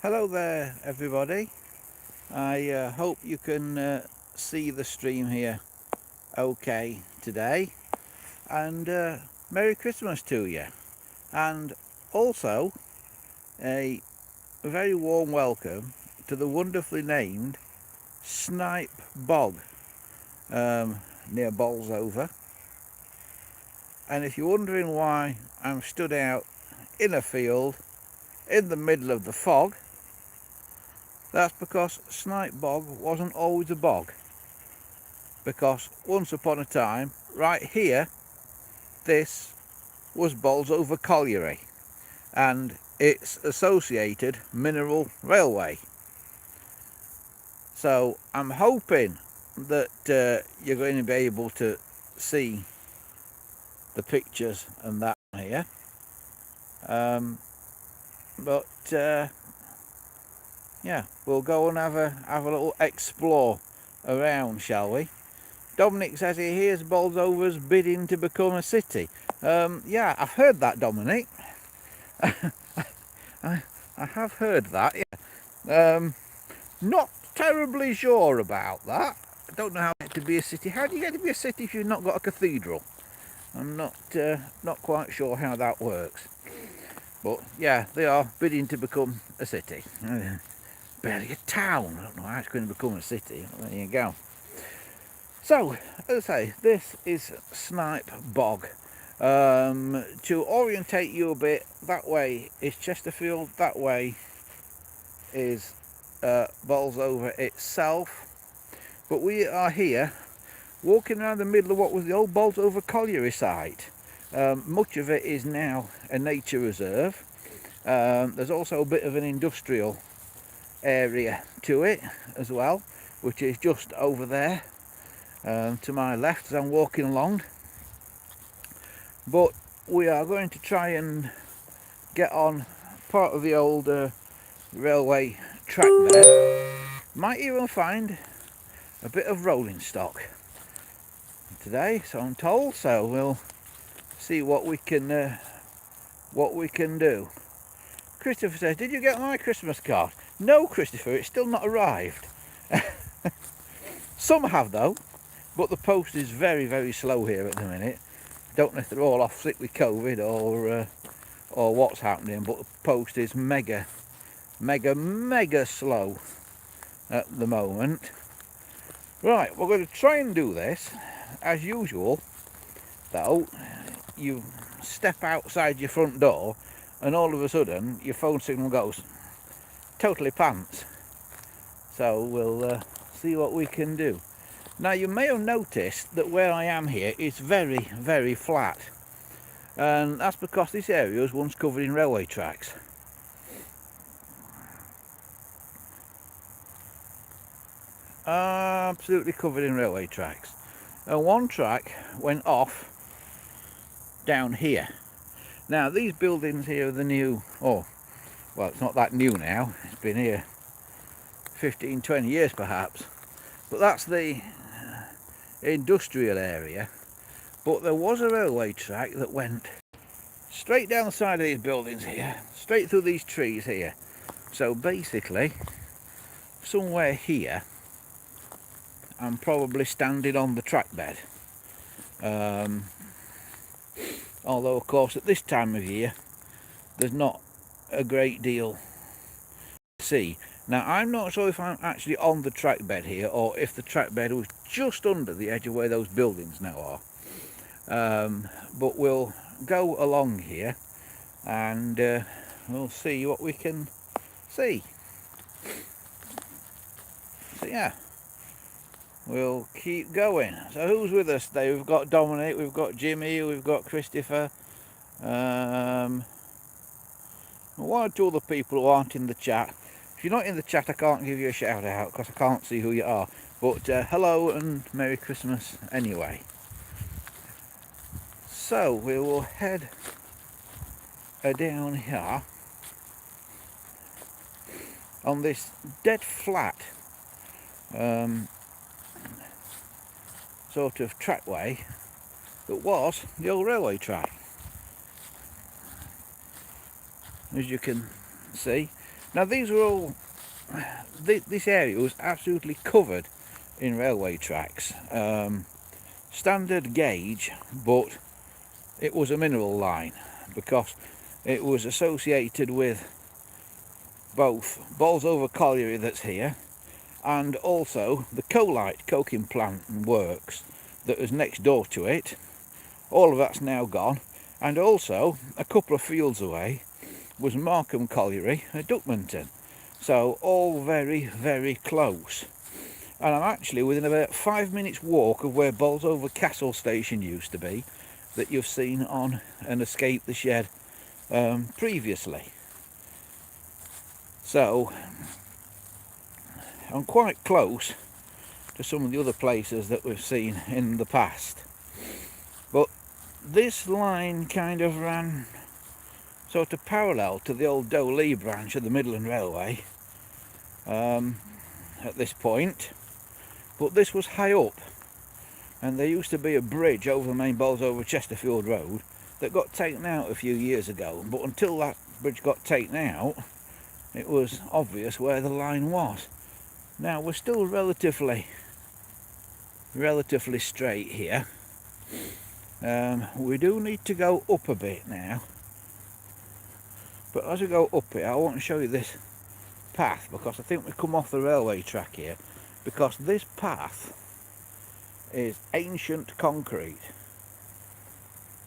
Hello there everybody. I hope you can see the stream here okay today, and Merry Christmas to you, and also a very warm welcome to the wonderfully named Snipe Bog near Bolsover. And if you're wondering why I'm stood out in a field in the middle of the fog, that's because Snipe Bog wasn't always a bog. Because once upon a time, right here, this was Bolsover Colliery and its associated mineral railway. So I'm hoping that you're going to be able to see the pictures and that here. But yeah, we'll go and have a little explore around, shall we? Dominic says he hears Bolsover's bidding to become a city. Yeah, I've heard that, Dominic. I have heard that, yeah. Not terribly sure about that. I don't know how to get to be a city. How do you get to be a city if you've not got a cathedral? I'm not quite sure how that works. But yeah, they are bidding to become a city. Barely a town. I don't know how it's going to become a city. There you go. So, as I say, this is Snipe Bog. To orientate you a bit, that way is Chesterfield, that way is Bolsover itself. But we are here, walking around the middle of what was the old Bolsover Colliery site. Much of it is now a nature reserve. There's also a bit of an industrial area to it as well, which is just over there. To my left as I'm walking along, but we are going to try and get on part of the old railway track there. Might even find a bit of rolling stock today, so I'm told, so we'll see what we can do. Christopher says, did you get my Christmas card? No, Christopher, it's still not arrived. Some have though, but the post is very, very slow here at the minute. Don't know if they're all off sick with COVID or what's happening, but the post is mega slow at the moment. Right, we're going to try and do this. As usual, though, you step outside your front door and all of a sudden your phone signal goes totally pants. So we'll see what we can do. Now, you may have noticed that where I am here is very, very flat, and that's because this area was once covered in railway tracks. Absolutely covered in railway tracks, and one track went off down here. Now, these buildings here are the new, well, it's not that new now, it's been here 15-20 years perhaps, but that's the industrial area. But there was a railway track that went straight down the side of these buildings here, straight through these trees here. So basically, somewhere here, I'm probably standing on the track bed. Although, of course, at this time of year, there's not a great deal to see. Now, I'm not sure if I'm actually on the track bed here, or if the track bed was just under the edge of where those buildings now are. But we'll go along here and we'll see what we can see. So yeah, we'll keep going. So who's with us today? We've got Dominic, we've got Jimmy, we've got Christopher, one or two other people who aren't in the chat. If you're not in the chat, I can't give you a shout out because I can't see who you are. But hello and Merry Christmas anyway. So we will head down here on this dead flat sort of trackway that was the old railway track. As you can see, Now these were all, this area was absolutely covered in railway tracks. Standard gauge, but it was a mineral line because it was associated with both Bolsover Colliery that's here and also the Colite coking plant and works that was next door to it. All of that's now gone, and also a couple of fields away was Markham Colliery at Duckmanton. So all very, very close. And I'm actually within about 5 minutes walk of where Bolsover Castle Station used to be, that you've seen on an Escape the Shed previously. So I'm quite close to some of the other places that we've seen in the past. But this line kind of ran sort of parallel to the old Dowley branch of the Midland Railway at this point. But this was high up, and there used to be a bridge over the main Bolsover Chesterfield Road that got taken out a few years ago. But until that bridge got taken out, it was obvious where the line was. Now we're still relatively straight here. We do need to go up a bit now, but as we go up here I want to show you this path, because I think we've come off the railway track here, because this path is ancient concrete,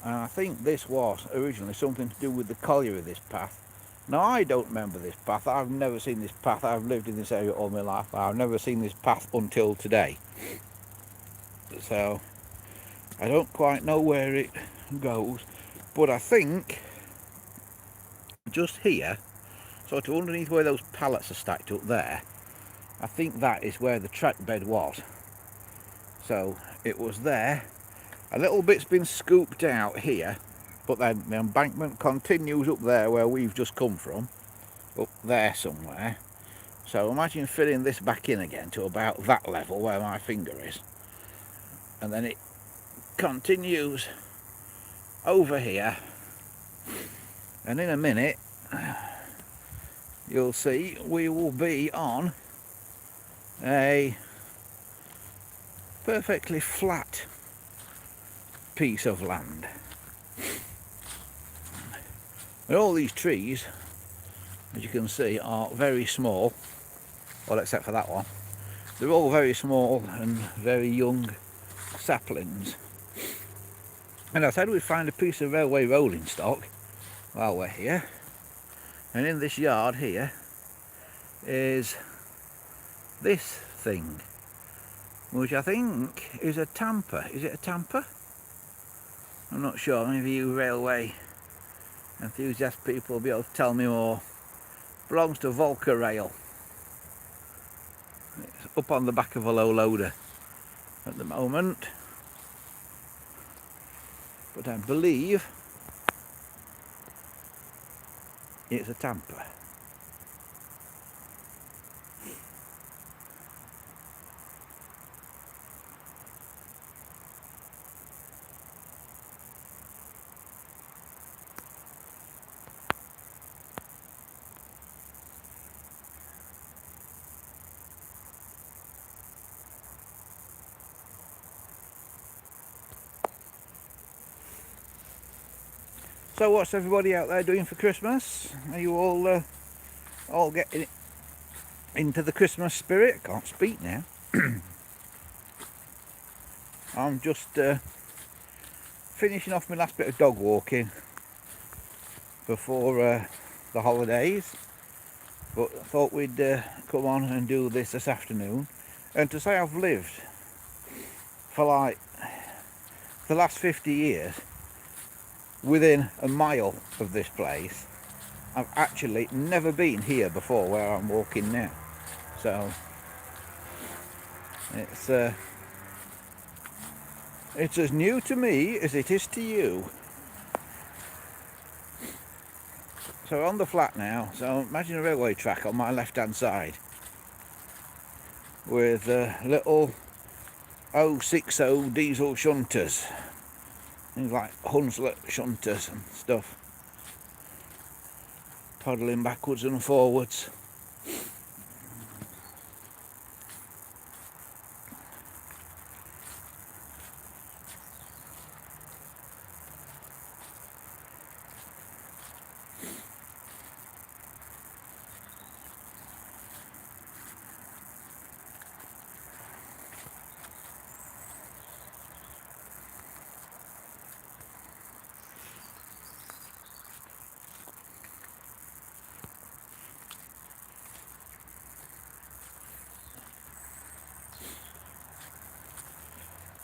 and I think this was originally something to do with the colliery, this path. Now I don't remember this path, I've never seen this path, I've lived in this area all my life, I've never seen this path until today. So I don't quite know where it goes, but I think just here, sort of underneath where those pallets are stacked up there, I think that is where the track bed was. So it was there. A little bit's been scooped out here, but then the embankment continues up there where we've just come from, up there somewhere. So imagine filling this back in again to about that level where my finger is, and then it continues over here, and in a minute you'll see we will be on a perfectly flat piece of land. And all these trees, as you can see, are very small, well except for that one. They're all very small and very young saplings. And I said we'd find a piece of railway rolling stock while we're here. And in this yard here is this thing, which I think is a tamper. Is it a tamper? I'm not sure. Maybe you railway enthusiast people will be able to tell me more. Belongs to Volker Rail. It's up on the back of a low loader at the moment, but I believe it's a tamper. So what's everybody out there doing for Christmas? Are you all getting into the Christmas spirit? I can't speak now. I'm just finishing off my last bit of dog walking before the holidays, but I thought we'd come on and do this afternoon. And to say I've lived for like the last 50 years within a mile of this place, I've actually never been here before where I'm walking now. So it's as new to me as it is to you. So on the flat now, so imagine a railway track on my left hand side with little 060 diesel shunters, things like Hunslet shunters and stuff. Toddling backwards and forwards.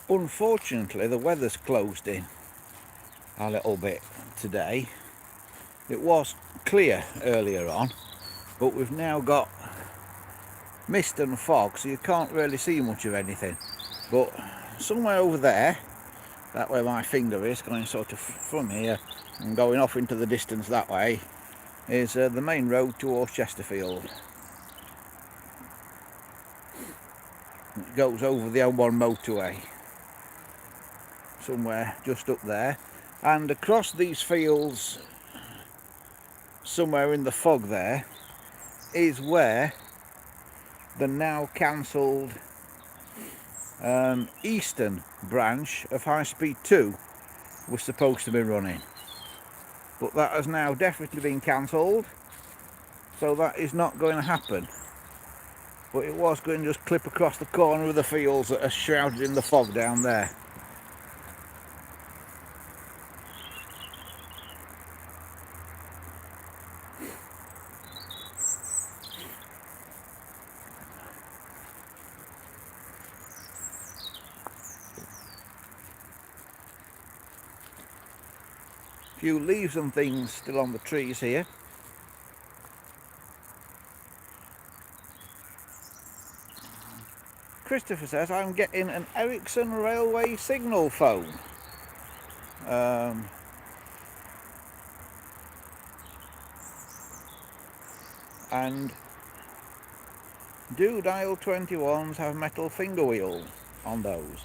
Unfortunately, the weather's closed in a little bit today. It was clear earlier on, but we've now got mist and fog, so you can't really see much of anything. But somewhere over there, that way my finger is going sort of from here and going off into the distance that way, is the main road towards Chesterfield. It goes over the M1 motorway, somewhere just up there, and across these fields, somewhere in the fog there, is where the now cancelled eastern branch of High Speed 2 was supposed to be running, but that has now definitely been cancelled, so that is not going to happen. But it was going to just clip across the corner of the fields that are shrouded in the fog down there. A few leaves and things still on the trees here. Christopher says I'm getting an Ericsson railway signal phone. And do dial 21s have metal finger wheels on those?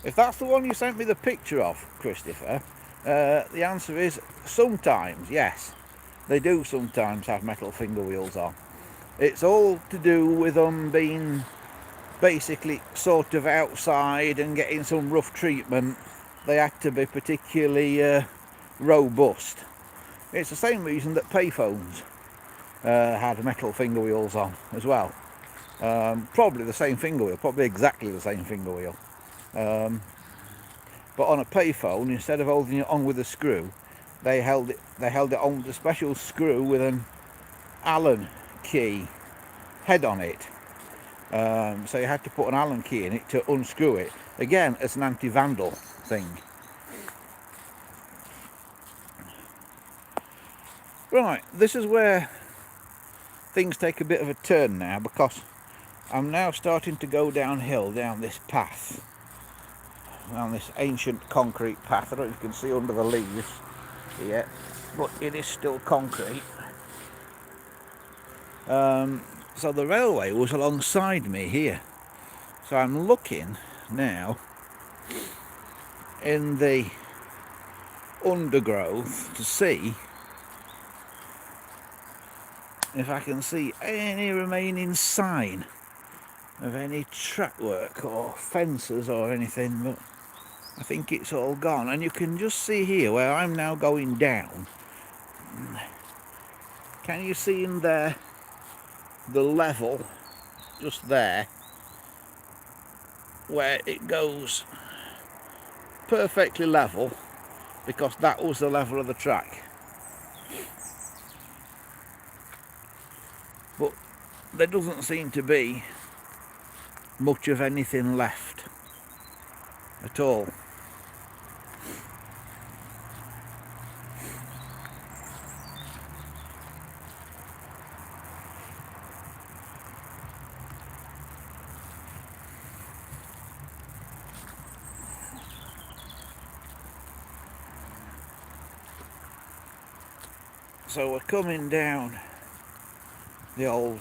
If that's the one you sent me the picture of, Christopher, the answer is sometimes, yes. They do sometimes have metal finger wheels on. It's all to do with them being basically sort of outside and getting some rough treatment. They had to be particularly robust. It's the same reason that payphones had metal finger wheels on as well. Probably the same finger wheel, probably exactly the same finger wheel. But on a payphone, instead of holding it on with a screw, they held it on with a special screw with an Allen key head on it. So you had to put an Allen key in it to unscrew it. Again, as an anti-vandal thing. Right, this is where things take a bit of a turn now, because I'm now starting to go downhill down this path. Down this ancient concrete path. I don't know if you can see under the leaves yet, but it is still concrete. So the railway was alongside me here. So I'm looking now in the undergrowth to see if I can see any remaining sign of any track work or fences or anything, but I think it's all gone. And you can just see here where I'm now going down. Can you see in there the level just there where it goes perfectly level, because that was the level of the track. But there doesn't seem to be much of anything left at all. So we're coming down the old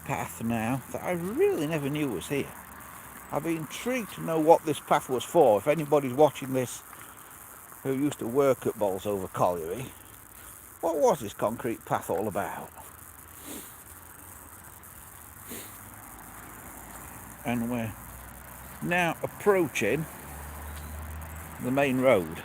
path now that I really never knew was here. I'd be intrigued to know what this path was for. If anybody's watching this who used to work at Bolsover Colliery, What was this concrete path all about? And we're now approaching the main road.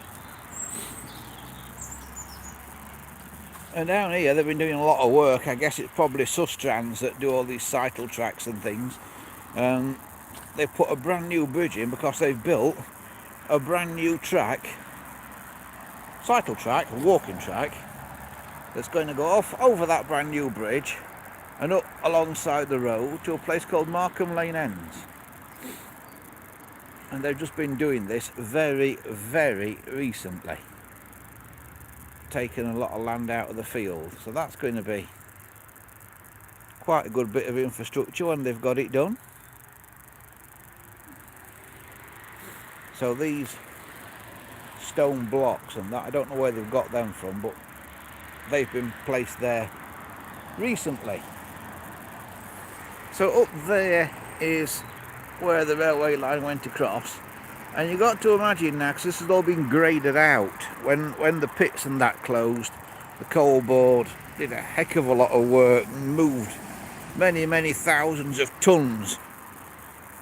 And down here they've been doing a lot of work. I guess it's probably Sustrans that do all these cycle tracks and things. They've put a brand new bridge in because they've built a brand new track, cycle track, walking track, that's going to go off over that brand new bridge and up alongside the road to a place called Markham Lane Ends. And they've just been doing this very, very recently, taking a lot of land out of the field. So that's going to be quite a good bit of infrastructure when they've got it done. So these stone blocks and that, I don't know where they've got them from, but they've been placed there recently. So up there is where the railway line went across, and you've got to imagine now, because this has all been graded out, when the pits and that closed, the coal board did a heck of a lot of work and moved many thousands of tons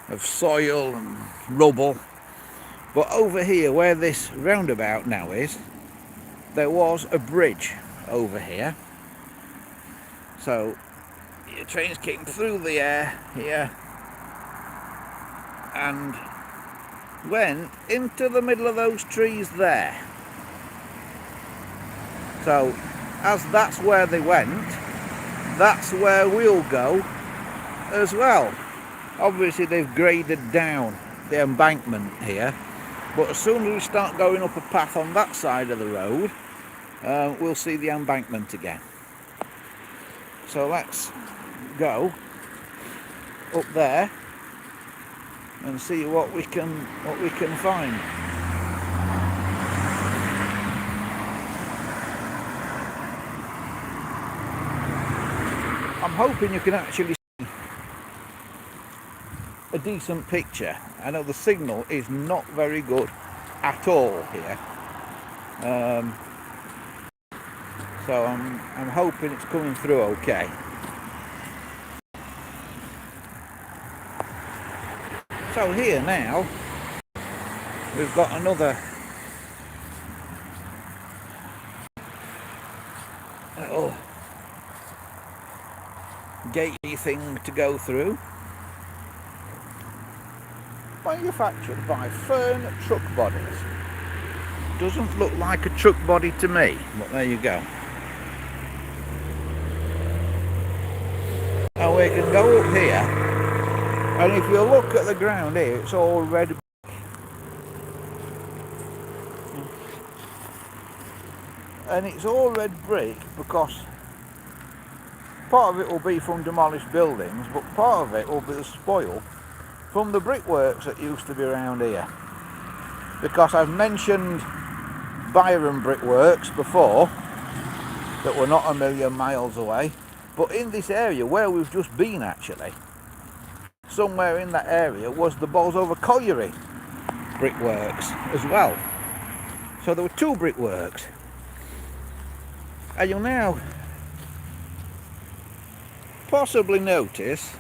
of soil and rubble. But over here where this roundabout now is, there was a bridge over here, so your trains came through the air here and went into the middle of those trees there. So as that's where they went, that's where we'll go as well. Obviously they've graded down the embankment here, but as soon as we start going up a path on that side of the road, we'll see the embankment again. So let's go up there and see what we can find. I'm hoping you can actually see a decent picture. I know the signal is not very good at all here, so I'm hoping it's coming through okay. So here now we've got another little gatey thing to go through, manufactured by Fern Truck Bodies. Doesn't look like a truck body to me, but there you go. Now we can go up here, and if you look at the ground here, it's all red. And it's all red brick because part of it will be from demolished buildings, but part of it will be the spoil from the brickworks that used to be around here. Because I've mentioned Byron Brickworks before, that were not a million miles away, but in this area where we've just been, actually, somewhere in that area was the Bolsover Colliery Brickworks as well. So there were two brickworks. And you'll now possibly notice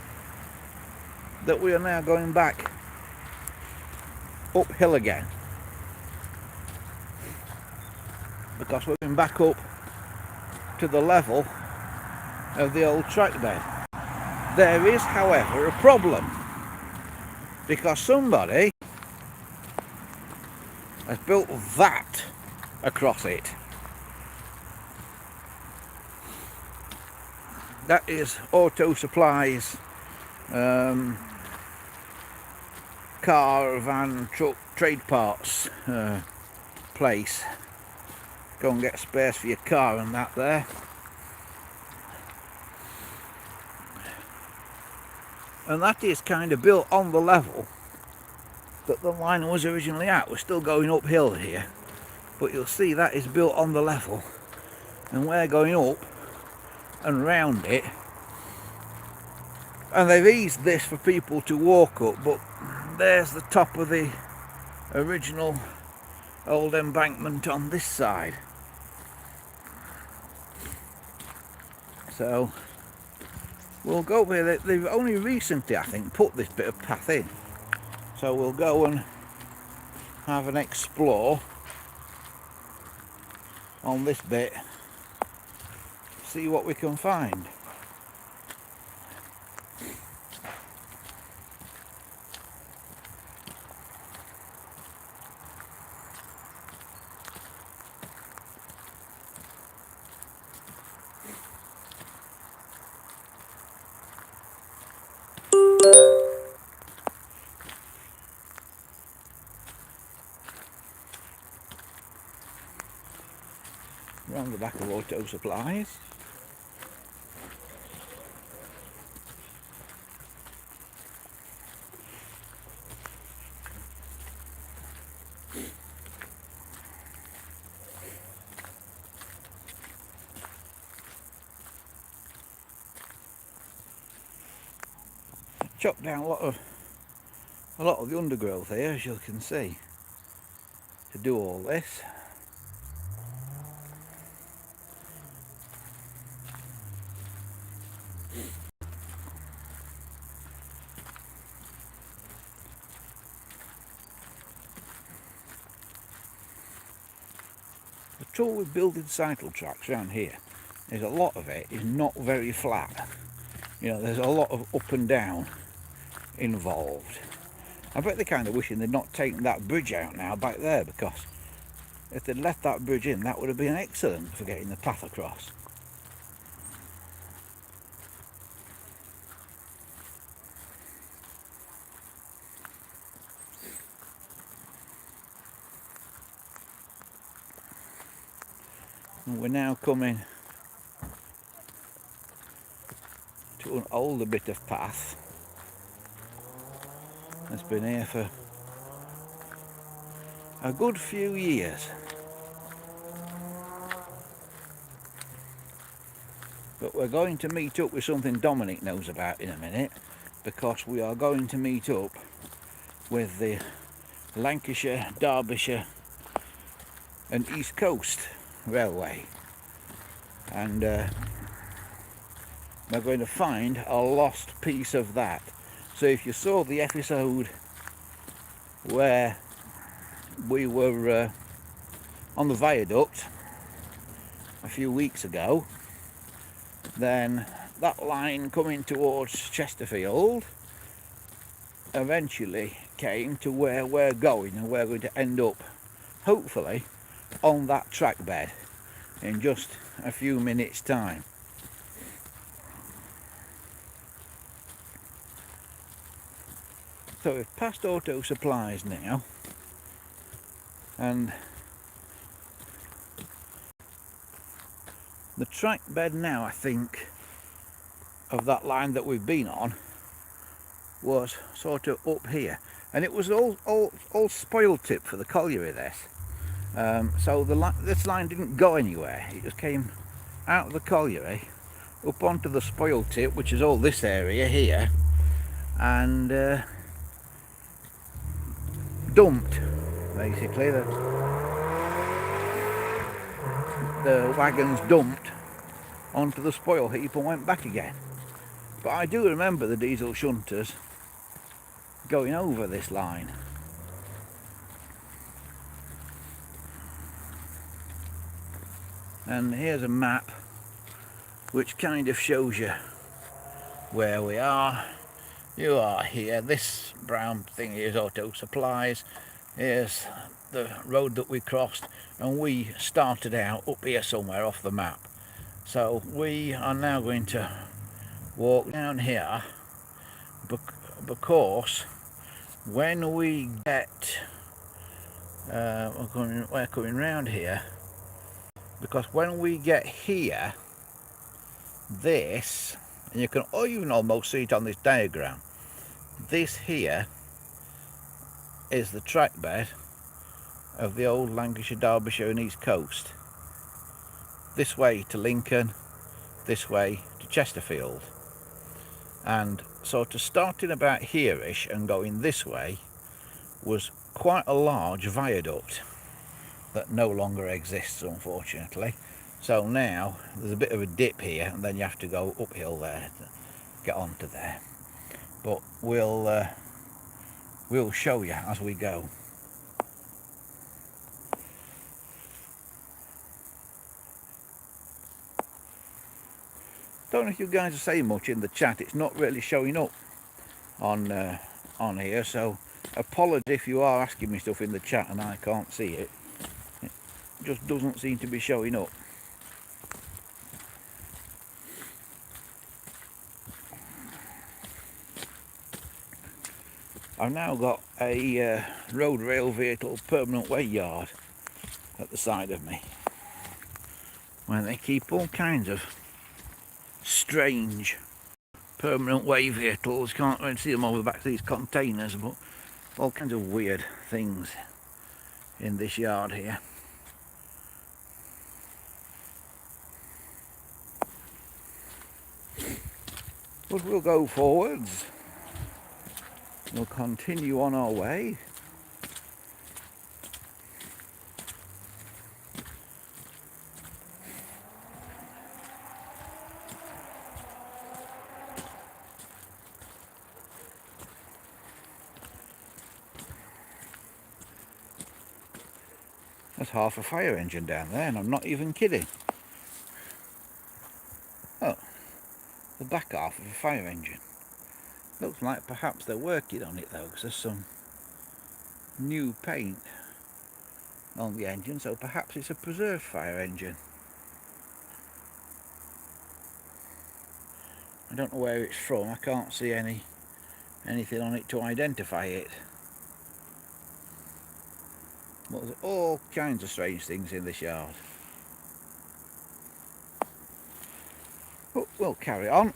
that we are now going back uphill again, because we're going back up to the level of the old track bed. There is, however, a problem, because somebody has built that across it. That is Auto Supply's car, van, truck, trade parts place. Go and get space for your car and that there. And that is kind of built on the level that the line was originally at. We're still going uphill here, but you'll see that is built on the level, and we're going up and round it. And they've eased this for people to walk up, but there's the top of the original old embankment on this side. So we'll go with it. They've only recently, I think, put this bit of path in. So we'll go and have an explore on this bit, see what we can find. Around the back of Auto Supplies. Chopped down a lot of the undergrowth here, as you can see, to do all this. The trouble with building cycle tracks around here is a lot of it is not very flat. You know, there's a lot of up and down involved. I bet they're kind of wishing they'd not taken that bridge out now back there, because if they'd left that bridge in, that would have been excellent for getting the path across. And we're now coming to an older bit of path that's been here for a good few years. But we're going to meet up with something Dominic knows about in a minute, because we are going to meet up with the Lancashire, Derbyshire and East Coast Railway, and we're going to find a lost piece of that. So if you saw the episode where we were on the viaduct a few weeks ago, then that line coming towards Chesterfield eventually came to where we're going, and we're going to end up hopefully on that track bed in just a few minutes time. So we've passed Auto Supplies now, and the track bed now, I think, of that line that we've been on was sort of up here, and it was all spoil tip for the colliery, this. So this line didn't go anywhere. It just came out of the colliery up onto the spoil tip, which is all this area here, and dumped, basically. The wagons dumped onto the spoil heap and went back again. But I do remember the diesel shunters going over this line. And here's a map which kind of shows you where we are. You are here. This brown thing here is Auto Supplies. Here's the road that we crossed, and we started out up here somewhere off the map. So we are now going to walk down here, because when we get we're coming round here, because when we get here, this, and you can almost see it on this diagram, this here is the track bed of the old Lancashire, Derbyshire and East Coast. This way to Lincoln, this way to Chesterfield. And sort of starting about here-ish and going this way was quite a large viaduct that no longer exists, unfortunately. So now there's a bit of a dip here, and then you have to go uphill there to get onto there. But we'll show you as we go. Don't know if you guys are saying much in the chat. It's not really showing up on here, so apologies if you are asking me stuff in the chat and I can't see it. It just doesn't seem to be showing up. I've now got a road rail vehicle permanent way yard at the side of me, where they keep all kinds of strange permanent way vehicles. Can't really see them over the back of these containers, but all kinds of weird things in this yard here. But we'll go forwards. We'll continue on our way. There's half a fire engine down there, and I'm not even kidding. Oh, the back half of a fire engine. Looks like perhaps they're working on it though, because there's some new paint on the engine, so perhaps it's a preserved fire engine. I don't know where it's from. I can't see anything on it to identify it. But there's all kinds of strange things in this yard. But we'll carry on.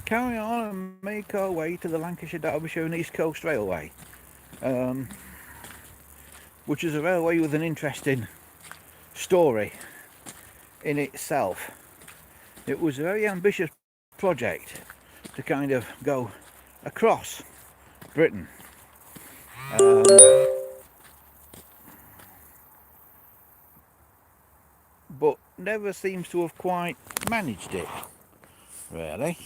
Carry on and make our way to the Lancashire, Derbyshire and East Coast Railway, which is a railway with an interesting story in itself. It was a very ambitious project to kind of go across Britain. But never seems to have quite managed it, really.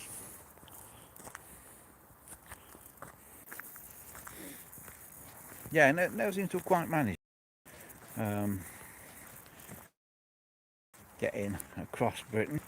Yeah, never seems to have quite managed getting across Britain.